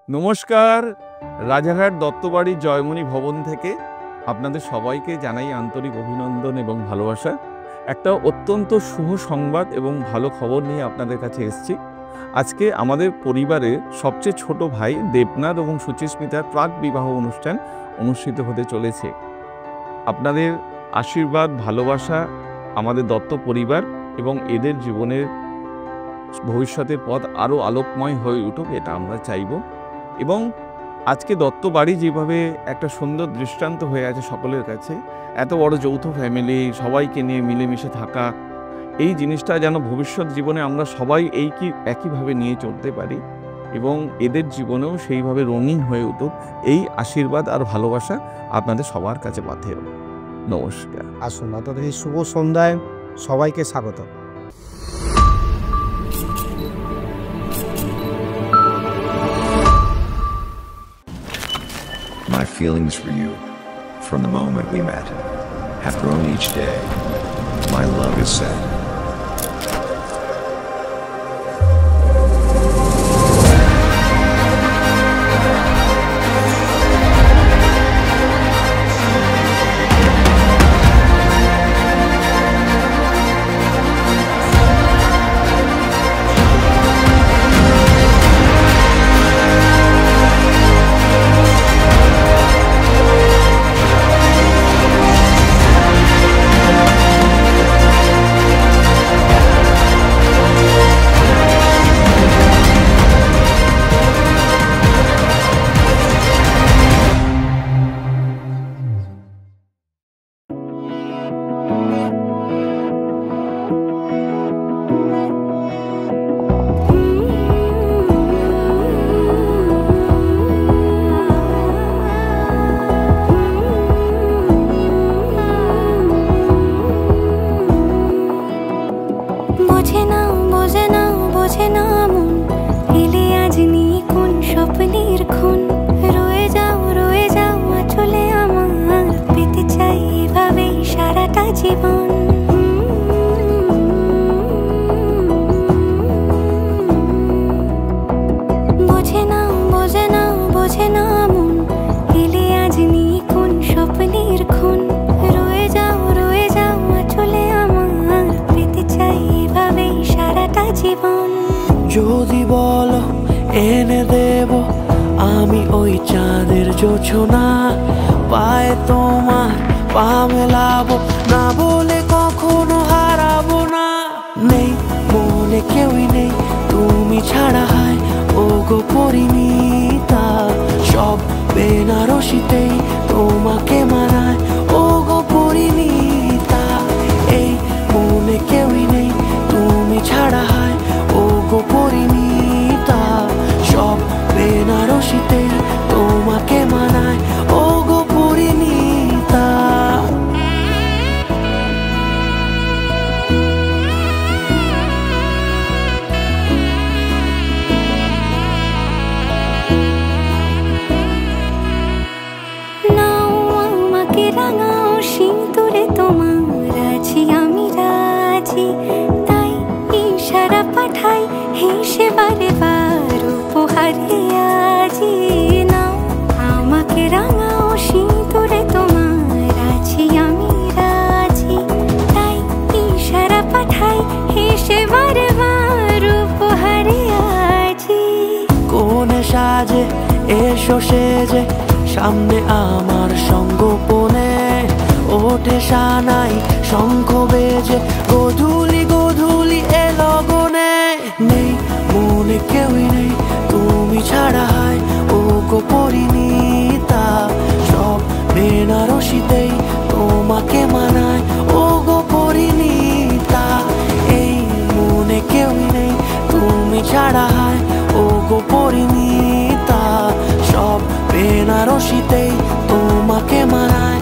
নমস্কার। রাজারহাট দত্তবাড়ি জয়মণি ভবন থেকে আপনাদের সবাইকে জানাই আন্তরিক অভিনন্দন এবং ভালোবাসা। একটা অত্যন্ত শুভ সংবাদ এবং ভালো খবর নিয়ে আপনাদের কাছে এসেছি। আজকে আমাদের পরিবারের সবচেয়ে ছোট ভাই দেবনাথ এবং সুচিস্মিতার প্রাক বিবাহ অনুষ্ঠান অনুষ্ঠিত হতে চলেছে। আপনাদের আশীর্বাদ, ভালোবাসা আমাদের দত্ত পরিবার এবং এদের জীবনের ভবিষ্যতের পথ আরও আলোকময় হয়ে উঠুক, এটা আমরা চাইব। এবং আজকে দত্ত বাড়ি যেভাবে একটা সুন্দর দৃষ্টান্ত হয়ে আছে সকলের কাছে, এত বড় যৌথ ফ্যামিলি, সবাইকে নিয়ে মিলেমিশে থাকা, এই জিনিসটা যেন ভবিষ্যৎ জীবনে আমরা সবাই একইভাবে নিয়ে চলতে পারি এবং এদের জীবনেও সেইভাবে রঙিন হয়ে উঠুক, এই আশীর্বাদ আর ভালোবাসা আপনাদের সবার কাছে পাথেয়। নমস্কার। আসুন, অর্থাৎ এই শুভ সন্ধ্যায় সবাইকে স্বাগত। My feelings for you, from the moment we met, have grown each day. My love is set. যদি বলো এনে দেব আমি ওই চাঁদের জোছনা, পায়ে তোমার পা মেলাবো, না বলে কখনো হারাবো না। নেই মনে কেউই নেই তুমি ছাড়া, হয় ও গো পরিণীতা, সব বেনারসিতেই তোমাকে মানায় ও গো পরিণীতা। এই মনে কেউই নেই তুমি ছাড়া, হয় ও গো পরিণীতা, সব বেনারসিতেই তোমাকে মানায় ও গো পরিণীতা। নাও আমাকে রাঙাও সিঁদুরে, তোমার আছি আমি রাজি, তাই ইশারা পাঠাই হেসে বারে বার উপহারে আজি। নাও আমাকে রাঙাও সিঁদুরে, তোমার আছি আমি রাজি, তাই ইশারা পাঠাই হেসে বারে বার উপহারে আজি। কোনে সাজে এসো সেজে সামনে আমার সঙ্গোপনে, ওঠে সানাই শঙ্খ বেজে গধূলি গধূলি এ লগনে। নেই মনে কেউই নেই তুমি ছাড়া, হয় ও গো পরিণীতা, সব বেনারসিতেই তোমাকে মানায় ও গো পরিণীতা। এই মনে কেউই নেই তুমি ছাড়া, হয় ও গো পরিণীতা, সব বেনারসিতেই তোমাকে মানায়